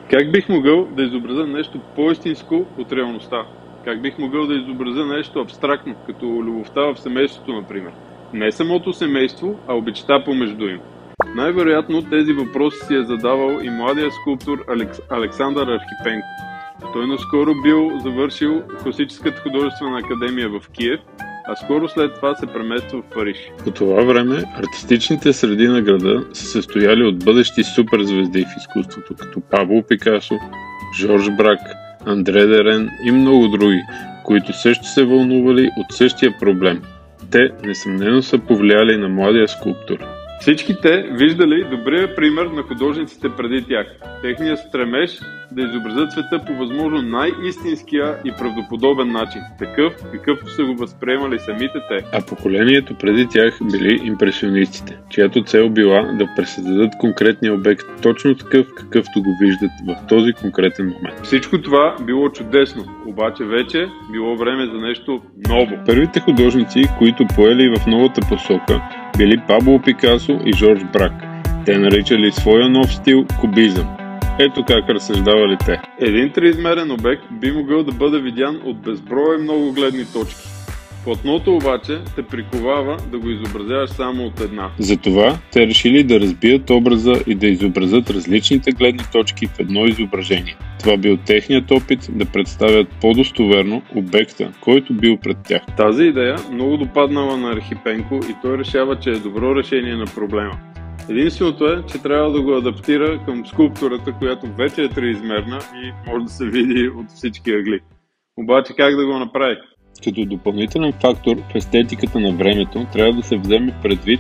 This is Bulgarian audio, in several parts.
Как бих могъл да изобразя нещо по-истинско от реалността? Как бих могъл да изобразя нещо абстрактно, като любовта в семейството, например? Не самото семейство, а обичта помежду им. Най-вероятно тези въпроси си е задавал и младия скулптор Александър Архипенко. Той наскоро бил завършил Класическата художествена академия в Киев, а скоро след това се премества в Париж. По това време артистичните среди на града са се състояли от бъдещи суперзвезди в изкуството, като Пабло Пикасо, Жорж Брак, Андре Дерен и много други, които също се вълнували от същия проблем. Те несъмнено са повлияли на младия скулптор. Всички те виждали добрия пример на художниците преди тях. Техният стремеж да изобразят света по възможно най-истинския и правдоподобен начин, такъв какъвто са го възприемали самите те. А поколението преди тях били импресионистите, чиято цел била да пресъздадат конкретния обект точно такъв, какъвто го виждат в този конкретен момент. Всичко това било чудесно, обаче вече било време за нещо ново. Първите художници, които поели в новата посока, били Пабло Пикасо и Жорж Брак. Те наричали своя нов стил кубизъм. Ето как разсъждавали те. Един триизмерен обект би могъл да бъде видян от безброй много гледни точки. Платното обаче те приковава да го изобразяваш само от една. Затова те решили да разбият образа и да изобразят различните гледни точки в едно изображение. Това бил техният опит да представят по-достоверно обекта, който бил пред тях. Тази идея много допаднала на Архипенко и той решава, че е добро решение на проблема. Единственото е, че трябва да го адаптира към скулптурата, която вече е триизмерна и може да се види от всички ъгли. Обаче как да го направи? Като допълнителен фактор в естетиката на времето трябва да се вземе предвид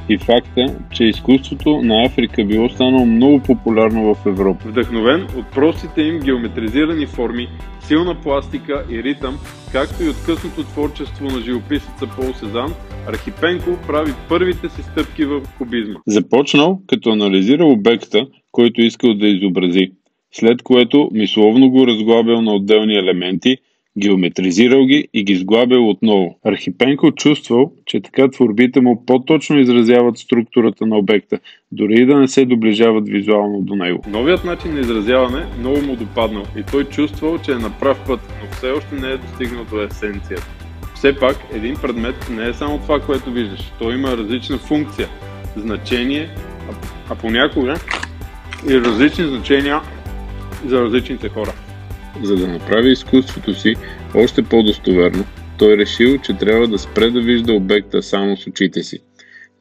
и факта, че изкуството на Африка било станало много популярно в Европа. Вдъхновен от простите им геометризирани форми, силна пластика и ритъм, както и от късното творчество на живописеца Пол Сезан, Архипенко прави първите си стъпки в кубизма. Започнал като анализирал обекта, който искал да изобрази, след което мисловно го разглабял на отделни елементи, геометризирал ги и ги сглабял отново. Архипенко чувствал, че така творбите му по-точно изразяват структурата на обекта, дори и да не се доближават визуално до него. Новият начин на изразяване много му допаднал и той чувствал, че е на прав път, но все още не е достигнал до есенцията. Все пак, един предмет не е само това, което виждаш. Той има различна функция, значение, а понякога и различни значения за различните хора. За да направи изкуството си още по-достоверно, той решил, че трябва да спре да вижда обекта само с очите си.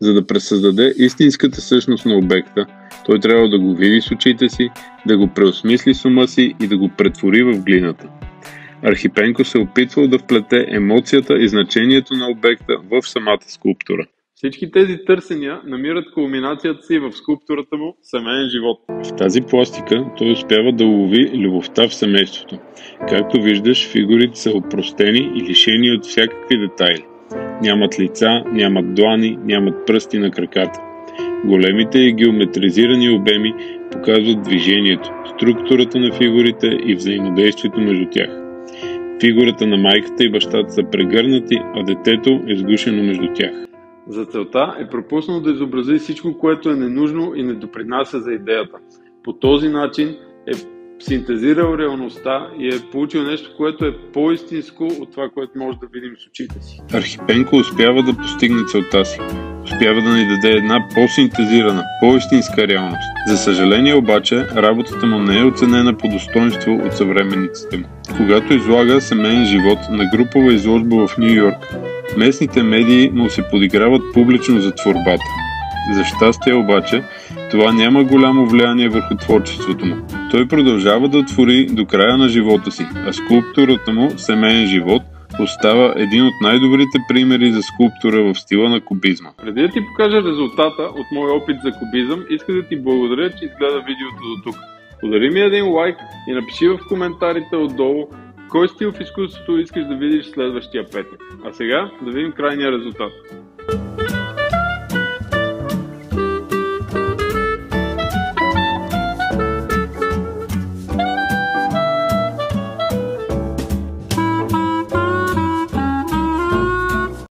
За да пресъздаде истинската същност на обекта, той трябва да го види с очите си, да го преосмисли с ума си и да го претвори в глината. Архипенко се опитвал да вплете емоцията и значението на обекта в самата скулптура. Всички тези търсения намират кулминацията си в скулптурата му «Семейен живот». В тази пластика той успява да улови любовта в семейството. Както виждаш, фигурите са опростени и лишени от всякакви детайли. Нямат лица, нямат длани, нямат пръсти на краката. Големите и геометризирани обеми показват движението, структурата на фигурите и взаимодействието между тях. Фигурата на майката и бащата са прегърнати, а детето е сгушено между тях. За целта е пропуснал да изобрази всичко, което е ненужно и не допринася за идеята. По този начин е синтезирал реалността и е получил нещо, което е по-истинско от това, което може да видим с очите си. Архипенко успява да постигне целта си. Успява да ни даде една по-синтезирана, по-истинска реалност. За съжаление обаче, работата му не е оценена по достоинство от съвременниците му. Когато излага семейен живот на групова изложба в Ню Йорк, местните медии му се подиграват публично за творбата. За щастие обаче, това няма голямо влияние върху творчеството му. Той продължава да твори до края на живота си, а скулптурата му «Семейен живот» остава един от най-добрите примери за скулптура в стила на кубизма. Преди да ти покажа резултата от моя опит за кубизъм, иска да ти благодаря, че изгледа видеото до тук. Подари ми един лайк и напиши в коментарите отдолу кой стил в изкуството искаш да видиш следващия петък. А сега да видим крайния резултат.